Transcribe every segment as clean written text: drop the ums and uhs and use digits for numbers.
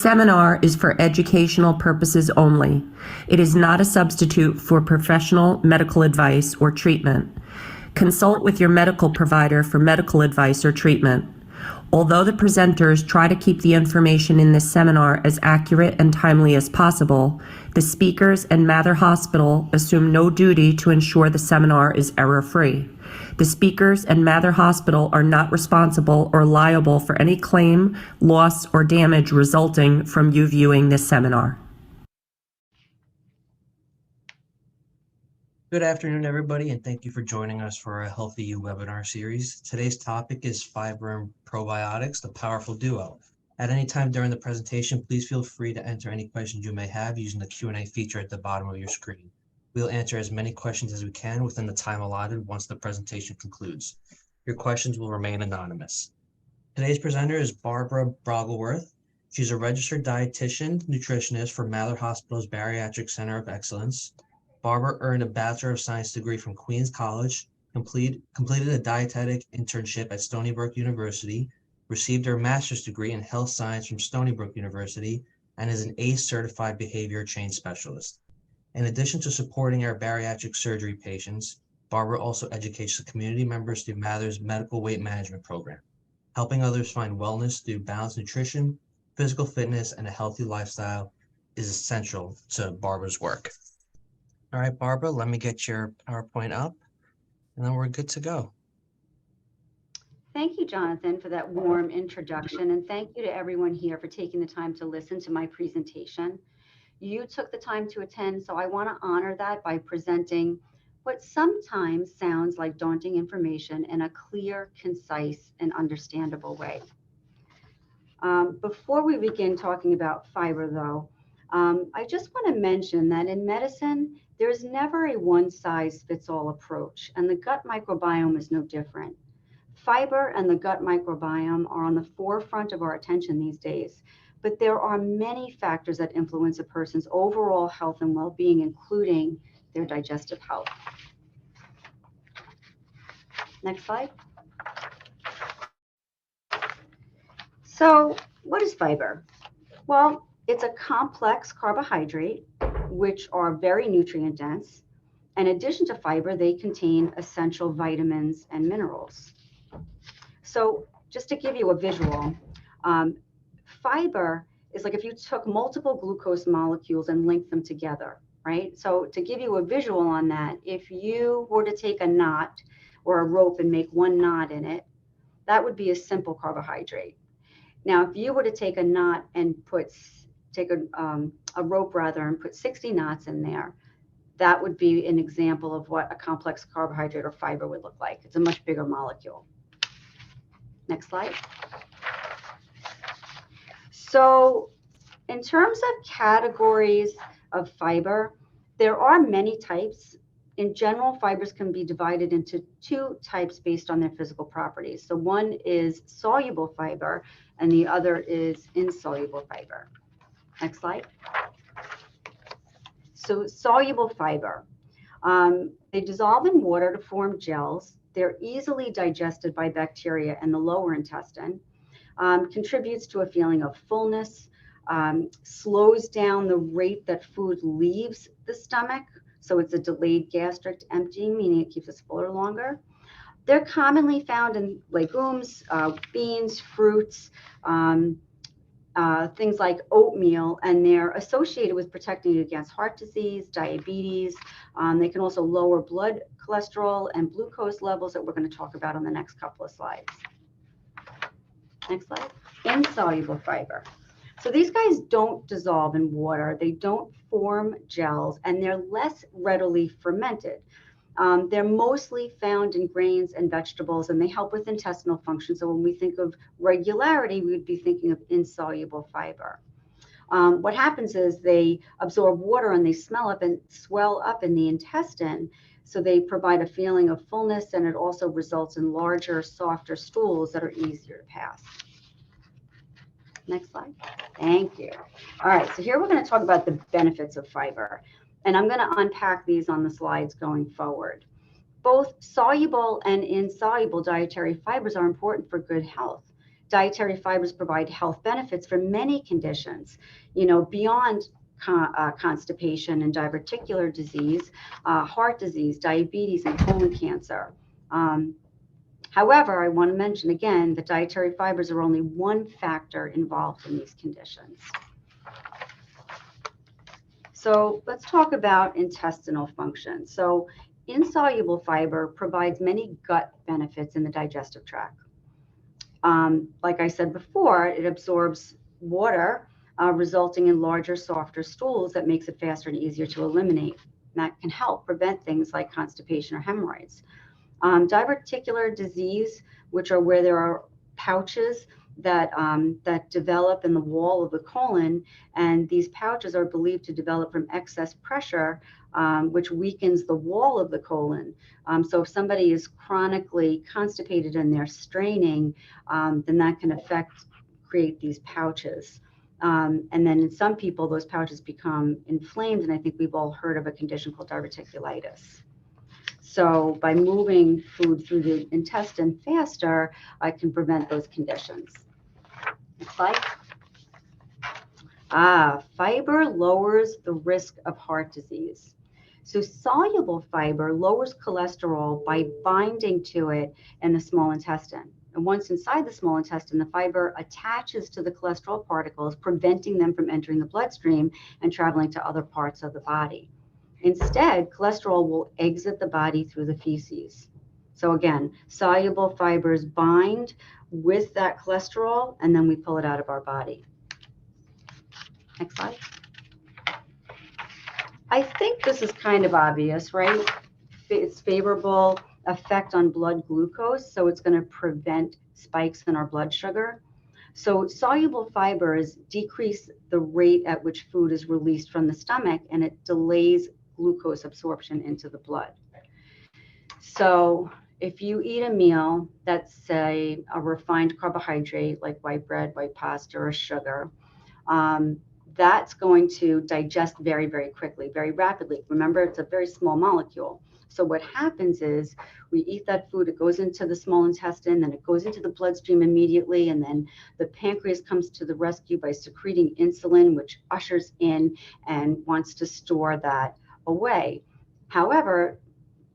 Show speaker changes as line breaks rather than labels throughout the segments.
Seminar is for educational purposes only. It is not a substitute for professional medical advice or treatment. Consult with your medical provider for medical advice or treatment. Although the presenters try to keep the information in this seminar as accurate and timely as possible, the speakers and Mather Hospital assume no duty to ensure the seminar is error-free. The speakers and Mather Hospital are not responsible or liable for any claim, loss, or damage resulting from you viewing this seminar.
Good afternoon, everybody, and thank you for joining us for our HealthyU webinar series. Today's topic is fiber and probiotics, the powerful duo. At any time during the presentation, please feel free to enter any questions you may have using the Q&A feature at the bottom of your screen. We'll answer as many questions as we can within the time allotted once the presentation concludes. Your questions will remain anonymous. Today's presenter is Barbara Brogleworth. She's a registered dietitian, nutritionist for Mather Hospital's Bariatric Center of Excellence. Barbara earned a Bachelor of Science degree from Queens College, completed a dietetic internship at Stony Brook University, received her master's degree in health science from Stony Brook University, and is an ACE certified behavior change specialist. In addition to supporting our bariatric surgery patients, Barbara also educates the community members through Mather's medical weight management program. Helping others find wellness through balanced nutrition, physical fitness, and a healthy lifestyle is essential to Barbara's work. All right, Barbara, let me get your PowerPoint up, and then we're good to go.
Thank you, Jonathan, for that warm introduction, and thank you to everyone here for taking the time to listen to my presentation. You took the time to attend, so I want to honor that by presenting what sometimes sounds like daunting information in a clear, concise, and understandable way. Before we begin talking about fiber, though, I just want to mention that in medicine, there's never a one-size-fits-all approach, and the gut microbiome is no different. Fiber and the gut microbiome are on the forefront of our attention these days, but there are many factors that influence a person's overall health and well-being, including their digestive health. Next slide. So, what is fiber? Well, it's a complex carbohydrate, which are very nutrient dense. In addition to fiber, they contain essential vitamins and minerals. So just to give you a visual, fiber is like if you took multiple glucose molecules and linked them together, right? So to give you a visual on that, if you were to take a knot or a rope and make one knot in it, that would be a simple carbohydrate. Now, if you were to take a knot and take a rope rather and put 60 knots in there, that would be an example of what a complex carbohydrate or fiber would look like. It's a much bigger molecule. Next slide. So in terms of categories of fiber, there are many types. In general, fibers can be divided into two types based on their physical properties. So one is soluble fiber and the other is insoluble fiber. Next slide. So soluble fiber, they dissolve in water to form gels. They're easily digested by bacteria in the lower intestine, contributes to a feeling of fullness, slows down the rate that food leaves the stomach. So it's a delayed gastric emptying, meaning it keeps us fuller longer. They're commonly found in legumes, beans, fruits, things like oatmeal, and they're associated with protecting you against heart disease, diabetes. They can also lower blood cholesterol and glucose levels that we're going to talk about on the next couple of slides. Next slide. Insoluble fiber. So these guys don't dissolve in water, they don't form gels, and they're less readily fermented. They're mostly found in grains and vegetables, and they help with intestinal function. So when we think of regularity, we would be thinking of insoluble fiber. What happens is they absorb water and they swell up in the intestine. So they provide a feeling of fullness, and it also results in larger, softer stools that are easier to pass. Next slide. Thank you. All right, so here we're going to talk about the benefits of fiber. And I'm going to unpack these on the slides going forward. Both soluble and insoluble dietary fibers are important for good health. dietary fibers provide health benefits for many conditions, beyond constipation and diverticular disease, heart disease, diabetes, and colon cancer. However, I want to mention again that dietary fibers are only one factor involved in these conditions. So let's talk about intestinal function. So insoluble fiber provides many gut benefits in the digestive tract. Like I said before, it absorbs water, resulting in larger, softer stools that makes it faster and easier to eliminate. And that can help prevent things like constipation or hemorrhoids. Diverticular disease, which are where there are pouches that develop in the wall of the colon, and these pouches are believed to develop from excess pressure, which weakens the wall of the colon. So if somebody is chronically constipated and they're straining, then that can create these pouches. And then in some people, those pouches become inflamed, and I think we've all heard of a condition called diverticulitis. So by moving food through the intestine faster, I can prevent those conditions. Next slide. Fiber lowers the risk of heart disease. So soluble fiber lowers cholesterol by binding to it in the small intestine. And once inside the small intestine, the fiber attaches to the cholesterol particles, preventing them from entering the bloodstream and traveling to other parts of the body. Instead, cholesterol will exit the body through the feces. So again, soluble fibers bind with that cholesterol, and then we pull it out of our body. Next slide. I think this is kind of obvious, right? It's favorable effect on blood glucose, so it's going to prevent spikes in our blood sugar. So soluble fibers decrease the rate at which food is released from the stomach, and it delays glucose absorption into the blood. So if you eat a meal that's, say, a refined carbohydrate like white bread, white pasta, or sugar, that's going to digest very, very quickly, very rapidly. Remember, it's a very small molecule. So what happens is we eat that food, it goes into the small intestine, then it goes into the bloodstream immediately, and then the pancreas comes to the rescue by secreting insulin, which ushers in and wants to store that away. However,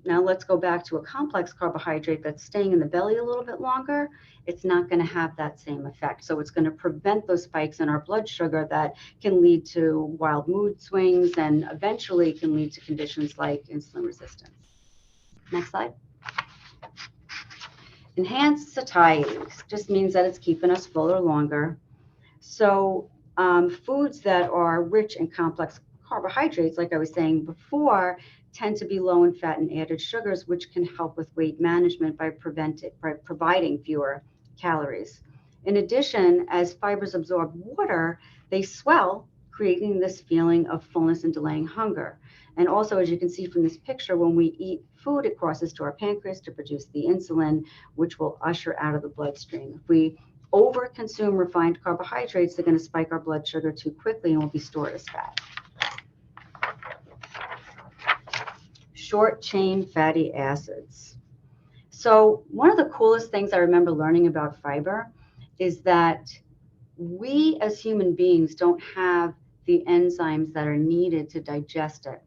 now let's go back to a complex carbohydrate that's staying in the belly a little bit longer. It's not going to have that same effect. So it's going to prevent those spikes in our blood sugar that can lead to wild mood swings and eventually can lead to conditions like insulin resistance. Next slide. Enhanced satiety just means that it's keeping us fuller longer. So foods that are rich in complex carbohydrates, like I was saying before, tend to be low in fat and added sugars, which can help with weight management by providing fewer calories. In addition, as fibers absorb water, they swell, creating this feeling of fullness and delaying hunger. And also, as you can see from this picture, when we eat food, it crosses to our pancreas to produce the insulin, which will usher out of the bloodstream. If we overconsume refined carbohydrates, they're going to spike our blood sugar too quickly and will be stored as fat. Short chain fatty acids. So one of the coolest things I remember learning about fiber is that we as human beings don't have the enzymes that are needed to digest it.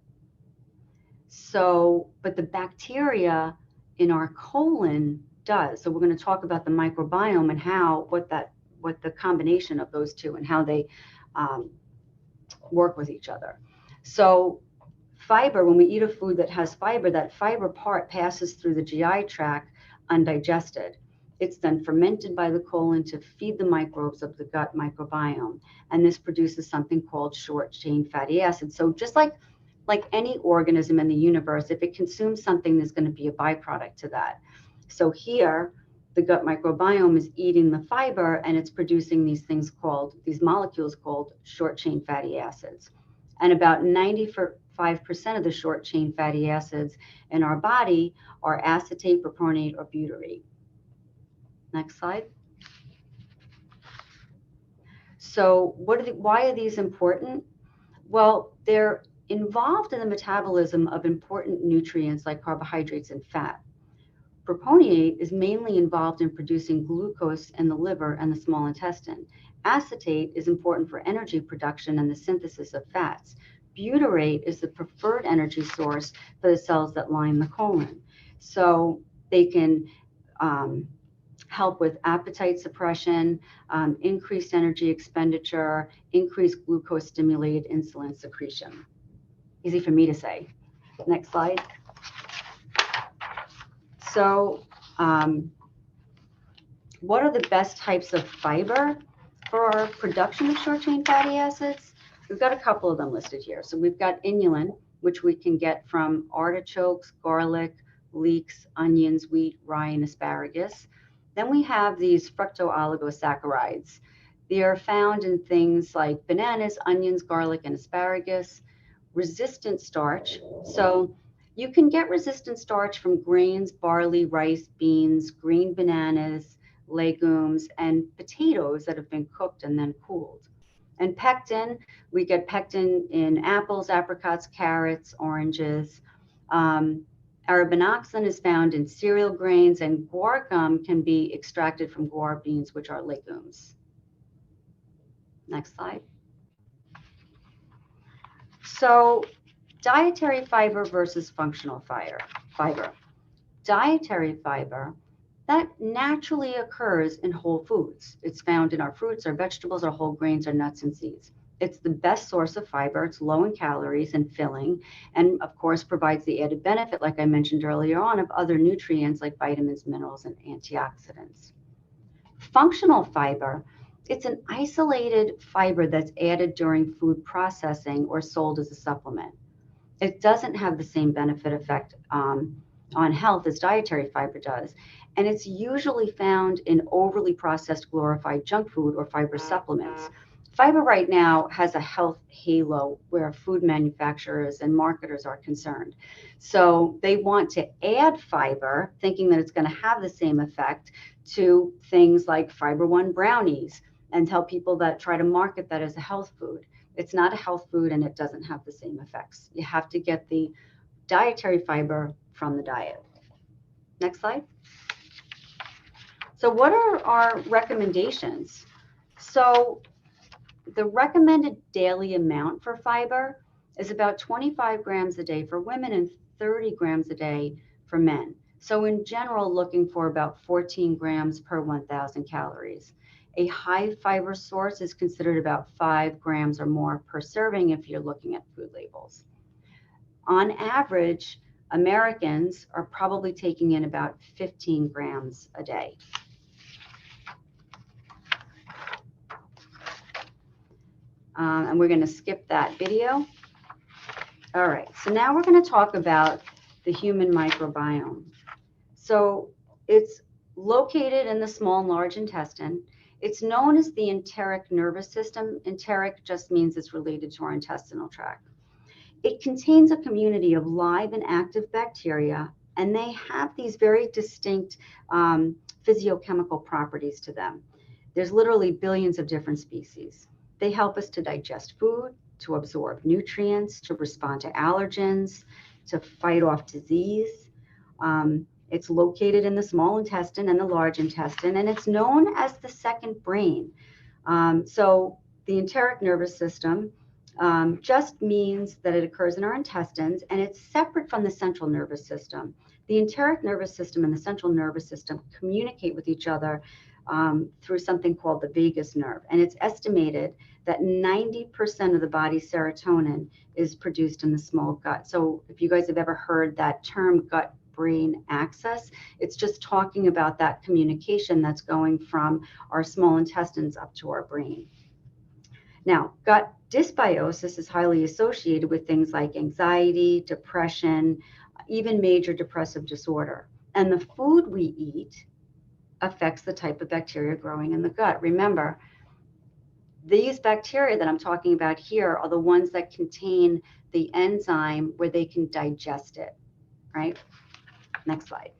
So, but the bacteria in our colon does. So we're going to talk about the microbiome and what the combination of those two and how they work with each other. So fiber, when we eat a food that has fiber, that fiber part passes through the GI tract undigested. It's then fermented by the colon to feed the microbes of the gut microbiome. And this produces something called short chain fatty acids. So just like any organism in the universe, if it consumes something, there's going to be a byproduct to that. So here, the gut microbiome is eating the fiber and it's producing these molecules called short chain fatty acids. And about 95% of the short chain fatty acids in our body are acetate, propionate, or butyrate. Next slide. So why are these important? Well, they're involved in the metabolism of important nutrients like carbohydrates and fat. Propionate is mainly involved in producing glucose in the liver and the small intestine. Acetate is important for energy production and the synthesis of fats. Butyrate is the preferred energy source for the cells that line the colon. So they can help with appetite suppression, increased energy expenditure, increased glucose-stimulated insulin secretion. Easy for me to say. Next slide. So what are the best types of fiber for production of short-chain fatty acids? We've got a couple of them listed here. So we've got inulin, which we can get from artichokes, garlic, leeks, onions, wheat, rye, and asparagus. Then we have these fructooligosaccharides. They are found in things like bananas, onions, garlic, and asparagus. Resistant starch. So you can get resistant starch from grains, barley, rice, beans, green bananas, legumes, and potatoes that have been cooked and then cooled. And pectin, we get pectin in apples, apricots, carrots, oranges. Arabinoxin is found in cereal grains, and guar gum can be extracted from guar beans, which are legumes. Next slide. So dietary fiber versus functional fiber. Dietary fiber, that naturally occurs in whole foods. It's found in our fruits, our vegetables, our whole grains, our nuts and seeds. It's the best source of fiber. It's low in calories and filling, and of course provides the added benefit, like I mentioned earlier on, of other nutrients like vitamins, minerals, and antioxidants. Functional fiber, it's an isolated fiber that's added during food processing or sold as a supplement. It doesn't have the same benefit effect on health as dietary fiber does. And it's usually found in overly processed glorified junk food or fiber supplements. Fiber right now has a health halo where food manufacturers and marketers are concerned. So they want to add fiber, thinking that it's going to have the same effect, to things like Fiber One brownies, and tell people that try to market that as a health food. It's not a health food and it doesn't have the same effects. You have to get the dietary fiber from the diet. Next slide. So what are our recommendations? So the recommended daily amount for fiber is about 25 grams a day for women and 30 grams a day for men. So in general, looking for about 14 grams per 1,000 calories. A high fiber source is considered about 5 grams or more per serving if you're looking at food labels. On average, Americans are probably taking in about 15 grams a day. And we're going to skip that video. All right, so now we're going to talk about the human microbiome. So it's located in the small and large intestine. It's known as the enteric nervous system. Enteric just means it's related to our intestinal tract. It contains a community of live and active bacteria, and they have these very distinct physiochemical properties to them. There's literally billions of different species. They help us to digest food, to absorb nutrients, to respond to allergens, to fight off disease. It's located in the small intestine and the large intestine, and it's known as the second brain. So the enteric nervous system just means that it occurs in our intestines, and it's separate from the central nervous system. The enteric nervous system and the central nervous system communicate with each other through something called the vagus nerve. And it's estimated that 90% of the body's serotonin is produced in the small gut. So if you guys have ever heard that term gut-brain axis, it's just talking about that communication that's going from our small intestines up to our brain. Now, gut dysbiosis is highly associated with things like anxiety, depression, even major depressive disorder. And the food we eat affects the type of bacteria growing in the gut. Remember, these bacteria that I'm talking about here are the ones that contain the enzyme where they can digest it, right? Next slide.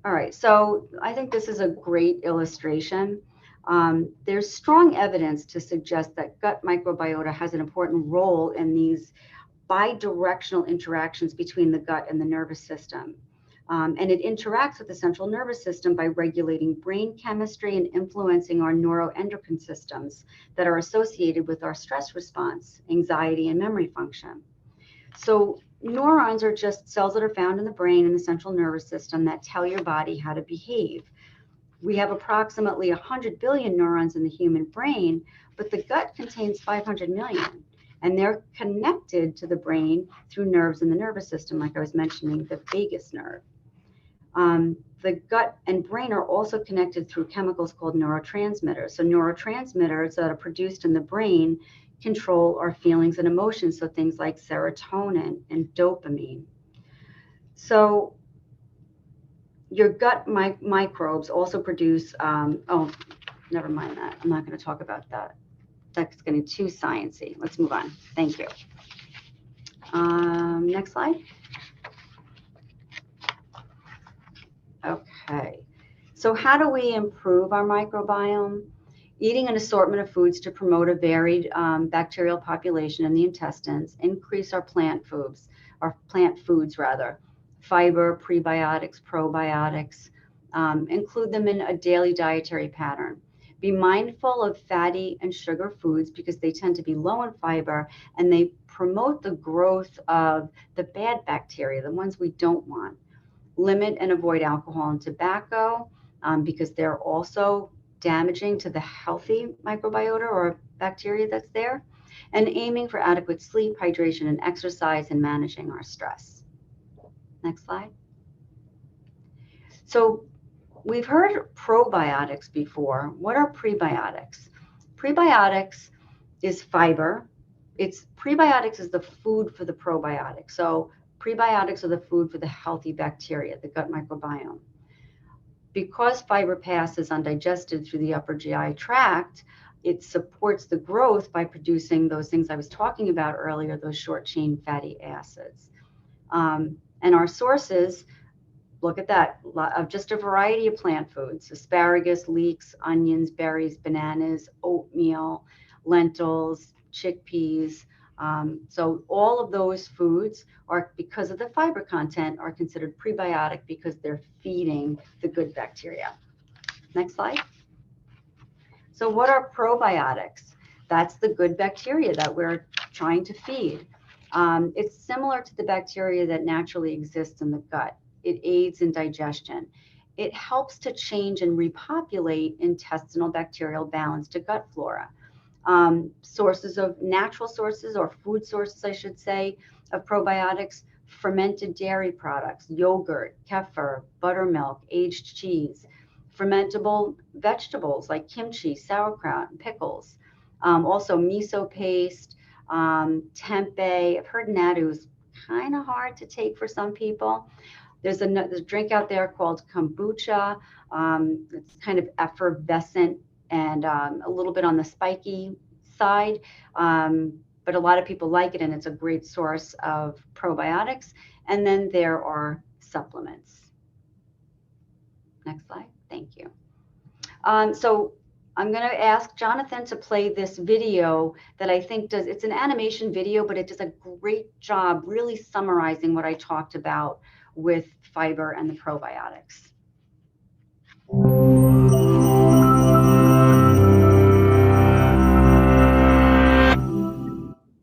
All right, so I think this is a great illustration. There's strong evidence to suggest that gut microbiota has an important role in these bidirectional interactions between the gut and the nervous system. And it interacts with the central nervous system by regulating brain chemistry and influencing our neuroendocrine systems that are associated with our stress response, anxiety, and memory function. So neurons are just cells that are found in the brain and the central nervous system that tell your body how to behave. We have approximately 100 billion neurons in the human brain, but the gut contains 500 million. And they're connected to the brain through nerves in the nervous system, like I was mentioning, the vagus nerve. The gut and brain are also connected through chemicals called neurotransmitters. So neurotransmitters that are produced in the brain control our feelings and emotions, so things like serotonin and dopamine. So your gut microbes also produce, oh, never mind that. I'm not going to talk about that. That's getting too sciencey. Let's move on. Thank you. Next slide. Okay. So how do we improve our microbiome? Eating an assortment of foods to promote a varied bacterial population in the intestines, increase our plant foods, fiber, prebiotics, probiotics, include them in a daily dietary pattern. Be mindful of fatty and sugar foods because they tend to be low in fiber and they promote the growth of the bad bacteria, the ones we don't want. Limit and avoid alcohol and tobacco because they're also damaging to the healthy microbiota or bacteria that's there. And aiming for adequate sleep, hydration, and exercise and managing our stress. Next slide. So we've heard probiotics before. What are prebiotics? Prebiotics is fiber. Prebiotics is the food for the probiotics. So prebiotics are the food for the healthy bacteria, the gut microbiome. Because fiber passes undigested through the upper GI tract, it supports the growth by producing those things I was talking about earlier, those short chain fatty acids. And our sources, look at that, of just a variety of plant foods: asparagus, leeks, onions, berries, bananas, oatmeal, lentils, chickpeas. So all of those foods are, because of the fiber content, are considered prebiotic because they're feeding the good bacteria. Next slide. So what are probiotics? That's the good bacteria that we're trying to feed. It's similar to the bacteria that naturally exists in the gut. It aids in digestion. It helps to change and repopulate intestinal bacterial balance to gut flora. Natural sources or food sources, I should say, of probiotics: fermented dairy products, yogurt, kefir, buttermilk, aged cheese, fermentable vegetables like kimchi, sauerkraut, and pickles. Also miso paste, tempeh. I've heard natto is kind of hard to take for some people. There's a drink out there called kombucha. It's kind of effervescent and a little bit on the spiky side, but a lot of people like it, and it's a great source of probiotics. And then there are supplements. Next slide. Thank you. So I'm going to ask Jonathan to play this video that I think it's an animation video, but it does a great job really summarizing what I talked about with fiber and the probiotics.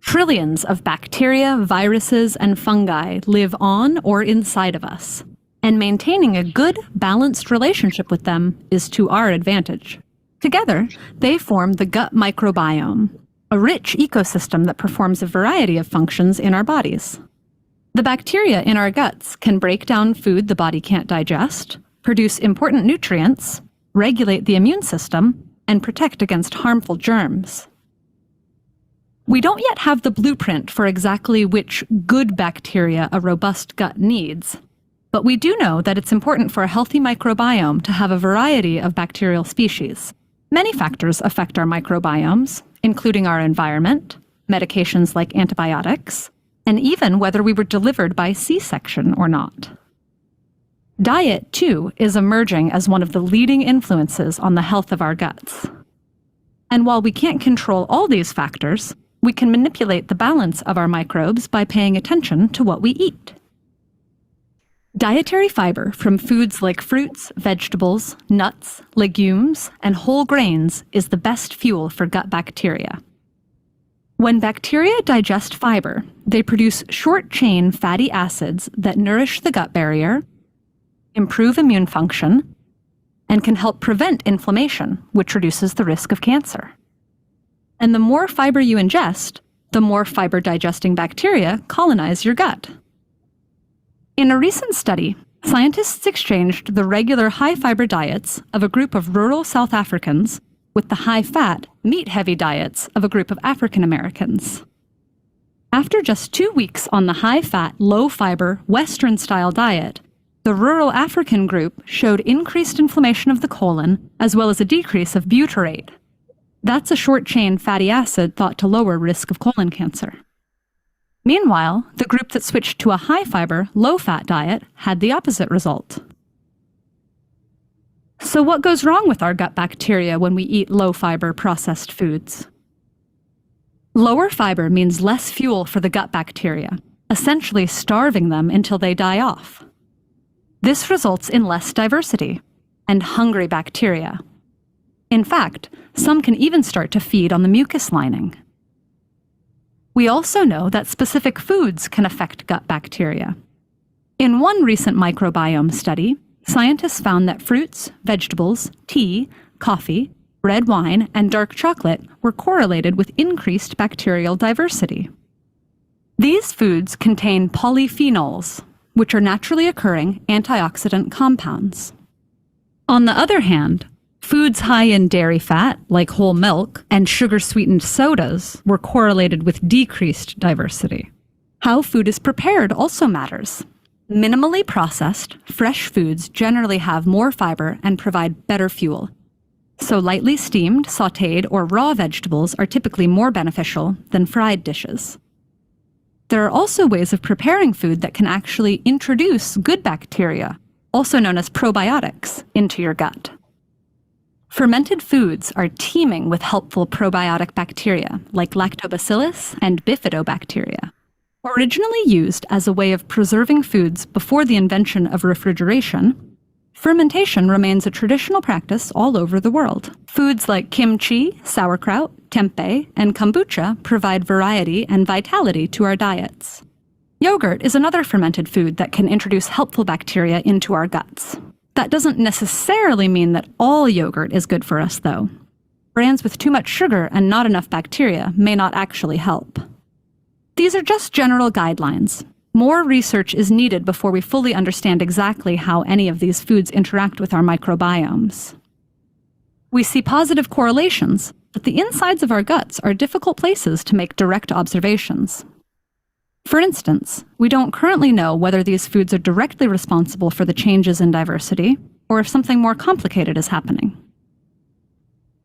Trillions of bacteria, viruses, and fungi live on or inside of us, and maintaining a good, balanced relationship with them is to our advantage. Together, they form the gut microbiome, a rich ecosystem that performs a variety of functions in our bodies. The bacteria in our guts can break down food the body can't digest, produce important nutrients, regulate the immune system, and protect against harmful germs. We don't yet have the blueprint for exactly which good bacteria a robust gut needs, but we do know that it's important for a healthy microbiome to have a variety of bacterial species. Many factors affect our microbiomes, including our environment, medications like antibiotics, and even whether we were delivered by C-section or not. Diet, too, is emerging as one of the leading influences on the health of our guts. And while we can't control all these factors, We can manipulate the balance of our microbes by paying attention to what we eat. Dietary fiber from foods like fruits, vegetables, nuts, legumes, and whole grains is the best fuel for gut bacteria. When bacteria digest fiber, they produce short-chain fatty acids that nourish the gut barrier, improve immune function, and can help prevent inflammation, which reduces the risk of cancer. And the more fiber you ingest, the more fiber-digesting bacteria colonize your gut. In a recent study, scientists exchanged the regular high-fiber diets of a group of rural South Africans with the high-fat, meat-heavy diets of a group of African Americans. After just 2 weeks on the high-fat, low-fiber, Western-style diet, the rural African group showed increased inflammation of the colon as well as a decrease of butyrate. That's a short-chain fatty acid thought to lower risk of colon cancer. Meanwhile, the group that switched to a high-fiber, low-fat diet had the opposite result. So what goes wrong with our gut bacteria when we eat low-fiber processed foods? Lower fiber means less fuel for the gut bacteria, essentially starving them until they die off. This results in less diversity and hungry bacteria. In fact, some can even start to feed on the mucus lining. We also know that specific foods can affect gut bacteria. In one recent microbiome study, scientists found that fruits, vegetables, tea, coffee, red wine, and dark chocolate were correlated with increased bacterial diversity. These foods contain polyphenols, which are naturally occurring antioxidant compounds. On the other hand, foods high in dairy fat, like whole milk, and sugar-sweetened sodas were correlated with decreased diversity. How food is prepared also matters. Minimally processed, fresh foods generally have more fiber and provide better fuel. So lightly steamed, sautéed, or raw vegetables are typically more beneficial than fried dishes. There are also ways of preparing food that can actually introduce good bacteria, also known as probiotics, into your gut. Fermented foods are teeming with helpful probiotic bacteria like lactobacillus and bifidobacteria. Originally used as a way of preserving foods before the invention of refrigeration, fermentation remains a traditional practice all over the world. Foods like kimchi, sauerkraut, tempeh, and kombucha provide variety and vitality to our diets. Yogurt is another fermented food that can introduce helpful bacteria into our guts. That doesn't necessarily mean that all yogurt is good for us, though. Brands with too much sugar and not enough bacteria may not actually help. These are just general guidelines. More research is needed before we fully understand exactly how any of these foods interact with our microbiomes. We see positive correlations, but the insides of our guts are difficult places to make direct observations. For instance, we don't currently know whether these foods are directly responsible for the changes in diversity, or if something more complicated is happening.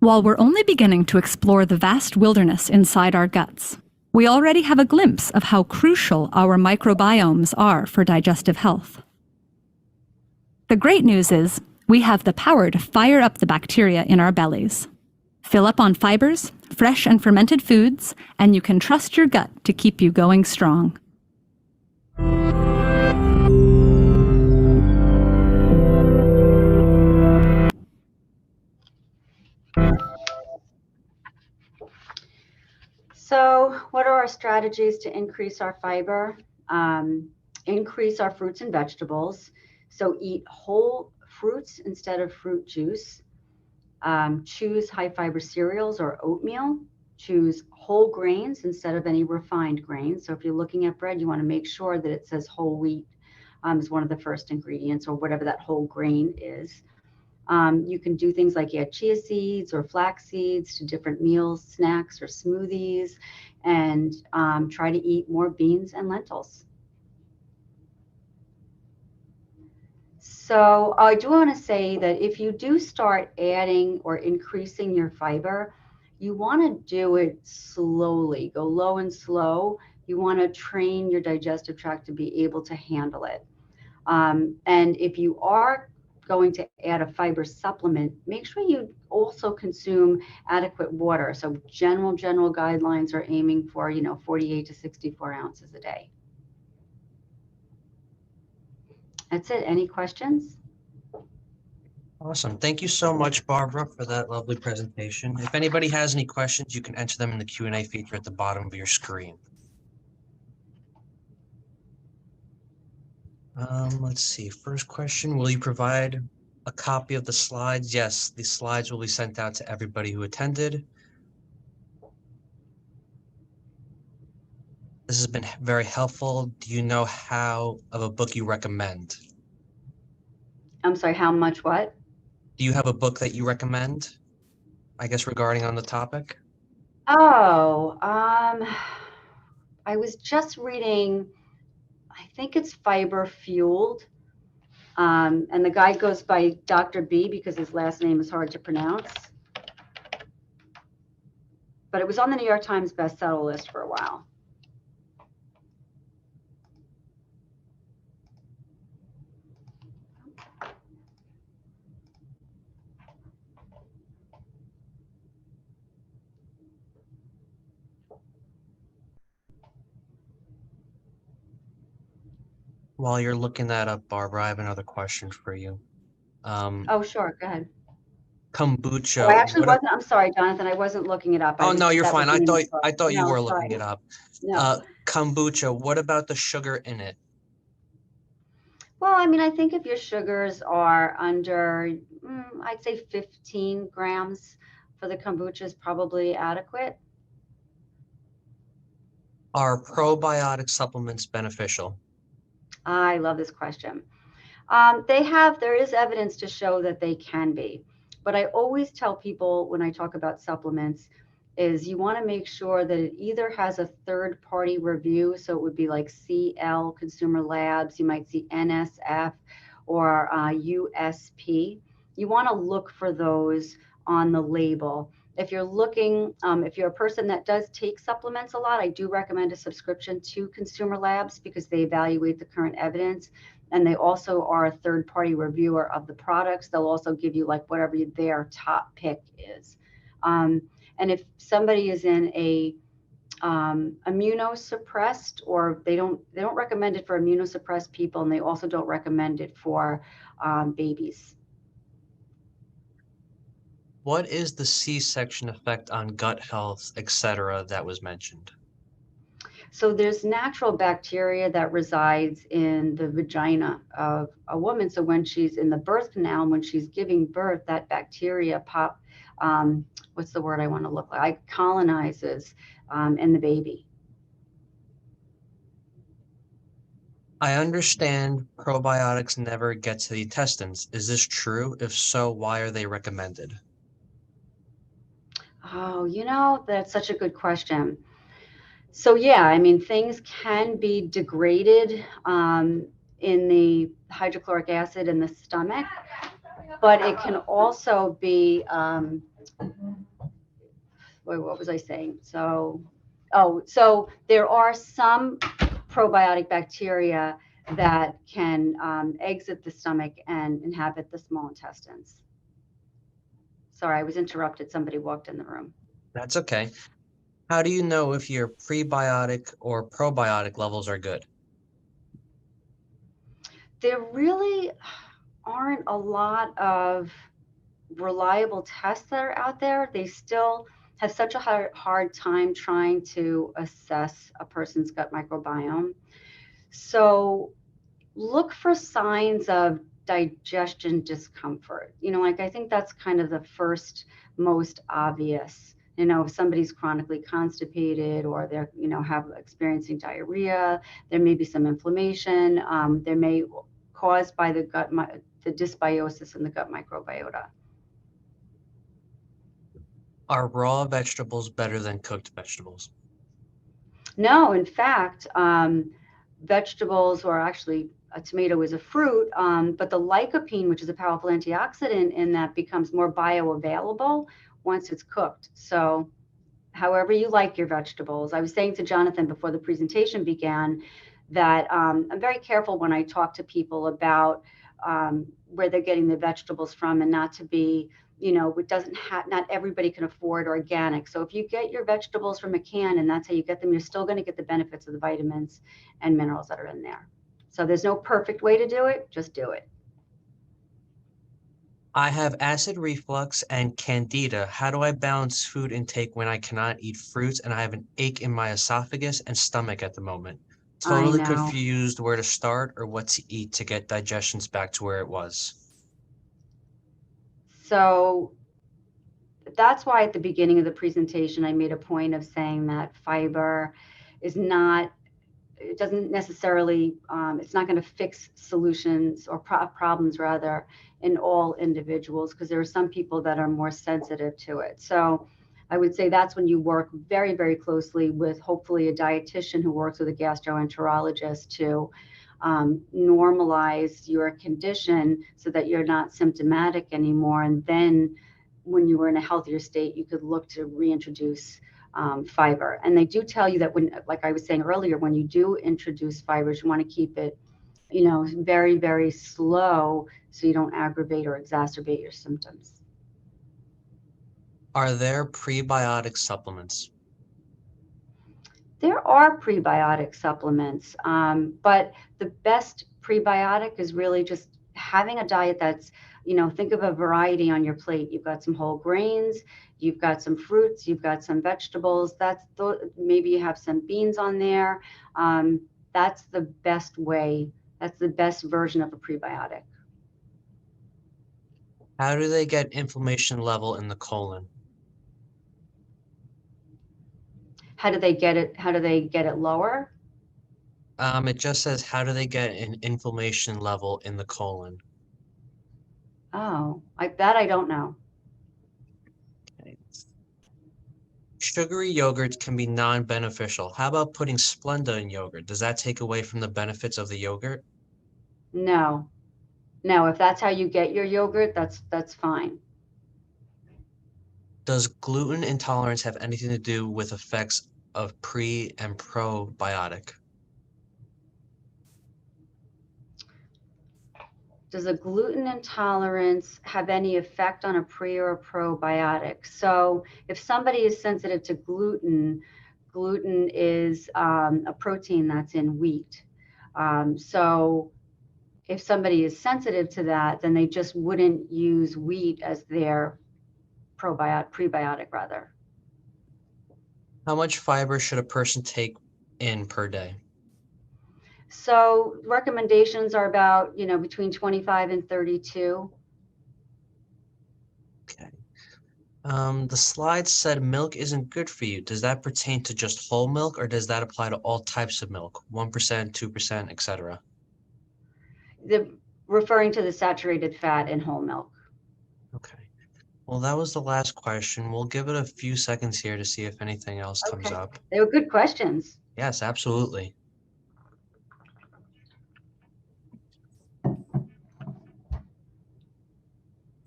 While we're only beginning to explore the vast wilderness inside our guts, we already have a glimpse of how crucial our microbiomes are for digestive health. The great news is, we have the power to fire up the bacteria in our bellies. Fill up on fibers, fresh and fermented foods, and you can trust your gut to keep you going strong.
So what are our strategies to increase our fiber? Increase our fruits and vegetables. So eat whole fruits instead of fruit juice. Choose high fiber cereals or oatmeal. Choose whole grains instead of any refined grains. So if you're looking at bread, you want to make sure that it says whole wheat is one of the first ingredients, or whatever that whole grain is. You can do things like add chia seeds or flax seeds to different meals, snacks, or smoothies, and try to eat more beans and lentils. So I do want to say that if you do start adding or increasing your fiber, you want to do it slowly. Go low and slow. You want to train your digestive tract to be able to handle it. And if you are going to add a fiber supplement, make sure you also consume adequate water. So general guidelines are aiming for, 48 to 64 ounces a day. That's it. Any questions?
Awesome. Thank you so much, Barbara, for that lovely presentation. If anybody has any questions, you can enter them in the Q&A feature at the bottom of your screen. Let's see. First question, will you provide a copy of the slides? Yes, the slides will be sent out to everybody who attended. This has been very helpful. Do you know how of a book you recommend?
I'm sorry, how much what?
Do you have a book that you recommend, I guess, regarding on the topic?
Oh, I was just reading, I think it's Fiber Fueled. And the guy goes by Dr. B because his last name is hard to pronounce. But it was on the New York Times bestseller list for a while.
While you're looking that up, Barbara, I have another question for you.
Oh, sure. Go ahead.
Kombucha.
Oh, I actually wasn't. I'm sorry, Jonathan. I wasn't looking it up.
Oh, no, you're fine. I thought you
No,
were
sorry.
looking it up.
No.
Kombucha, what about the sugar in it?
Well, I mean, I think if your sugars are under, I'd say 15 grams for the kombucha is probably adequate.
Are probiotic supplements beneficial?
I love this question. There is evidence to show that they can be, but I always tell people when I talk about supplements is you want to make sure that it either has a third party review. So it would be like CL Consumer Labs, you might see NSF or USP. You want to look for those on the label. If you're looking, if you're a person that does take supplements a lot, I do recommend a subscription to Consumer Labs because they evaluate the current evidence. And they also are a third-party reviewer of the products. They'll also give you like whatever their top pick is. And if somebody is in a immunosuppressed, or they don't recommend it for immunosuppressed people, and they also don't recommend it for babies.
What is the C-section effect on gut health, etc., that was mentioned?
So there's natural bacteria that resides in the vagina of a woman. So when she's in the birth canal, when she's giving birth, that bacteria what's the word I want to look like? Colonizes in the baby.
I understand probiotics never get to the intestines. Is this true? If so, why are they recommended?
Oh, that's such a good question. So yeah, I mean, things can be degraded in the hydrochloric acid in the stomach, but it can also be, what was I saying? So there are some probiotic bacteria that can exit the stomach and inhabit the small intestines. Sorry, I was interrupted. Somebody walked in the room.
That's okay. How do you know if your prebiotic or probiotic levels are good?
There really aren't a lot of reliable tests that are out there. They still have such a hard time trying to assess a person's gut microbiome. So look for signs of digestion discomfort. I think that's kind of the first most obvious. If somebody's chronically constipated or they're, experiencing diarrhea, there may be some inflammation. There may caused by the dysbiosis in the gut microbiota.
Are raw vegetables better than cooked vegetables?
No, in fact, vegetables, or actually a tomato is a fruit, but the lycopene, which is a powerful antioxidant in that, becomes more bioavailable once it's cooked. So however you like your vegetables. I was saying to Jonathan before the presentation began that I'm very careful when I talk to people about where they're getting the vegetables from, and not to be, it doesn't have, not everybody can afford organic. So if you get your vegetables from a can and that's how you get them, you're still going to get the benefits of the vitamins and minerals that are in there. So there's no perfect way to do it, just do it.
I have acid reflux and candida. How do I balance food intake when I cannot eat fruits and I have an ache in my esophagus and stomach at the moment?
I
Totally
know.
confused where to start or what to eat to get digestions back to where it was.
So that's why at the beginning of the presentation, I made a point of saying that fiber is not, it doesn't necessarily, it's not going to fix solutions or problems rather in all individuals, because there are some people that are more sensitive to it. So I would say that's when you work very, very closely with hopefully a dietitian who works with a gastroenterologist to normalize your condition so that you're not symptomatic anymore. And then when you were in a healthier state, you could look to reintroduce fiber. And they do tell you that when, like I was saying earlier, when you do introduce fibers, you want to keep it, very, very slow so you don't aggravate or exacerbate your symptoms.
Are there prebiotic supplements?
There are prebiotic supplements, but the best prebiotic is really just having a diet that's, think of a variety on your plate. You've got some whole grains, you've got some fruits, you've got some vegetables. Maybe you have some beans on there. That's the best way. That's the best version of a prebiotic.
How do they get inflammation level in the colon?
How do they get it? How do they get it lower?
It just says, how do they get an inflammation level in the colon?
Oh, that I don't know.
Okay. Sugary yogurts can be non-beneficial. How about putting Splenda in yogurt? Does that take away from the benefits of the yogurt?
No, if that's how you get your yogurt, that's fine.
Does gluten intolerance have anything to do with effects of pre and probiotic?
Does a gluten intolerance have any effect on a pre or a probiotic? So if somebody is sensitive to gluten, gluten is a protein that's in wheat. So if somebody is sensitive to that, then they just wouldn't use wheat as their prebiotic rather.
How much fiber should a person take in per day?
So recommendations are about, between 25 and 32.
Okay. The slide said milk isn't good for you. Does that pertain to just whole milk, or does that apply to all types of milk? 1%, 2%, etc.
Referring to the saturated fat in whole milk.
Okay. Well, that was the last question. We'll give it a few seconds here to see if anything else comes up.
They were good questions.
Yes, absolutely.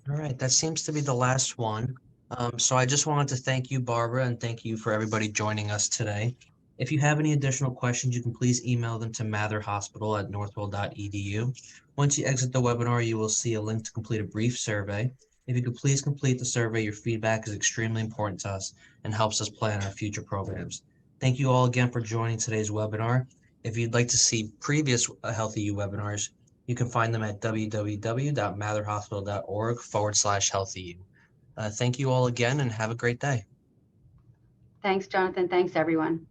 All right, that seems to be the last one. So I just wanted to thank you, Barbara, and thank you for everybody joining us today. If you have any additional questions, you can please email them to matherhospital@northwell.edu. Once you exit the webinar, you will see a link to complete a brief survey. If you could please complete the survey, your feedback is extremely important to us and helps us plan our future programs. Thank you all again for joining today's webinar. If you'd like to see previous HealthyU webinars, you can find them at www.matherhospital.org/HealthyU. Thank you all again and have a great day.
Thanks, Jonathan. Thanks, everyone.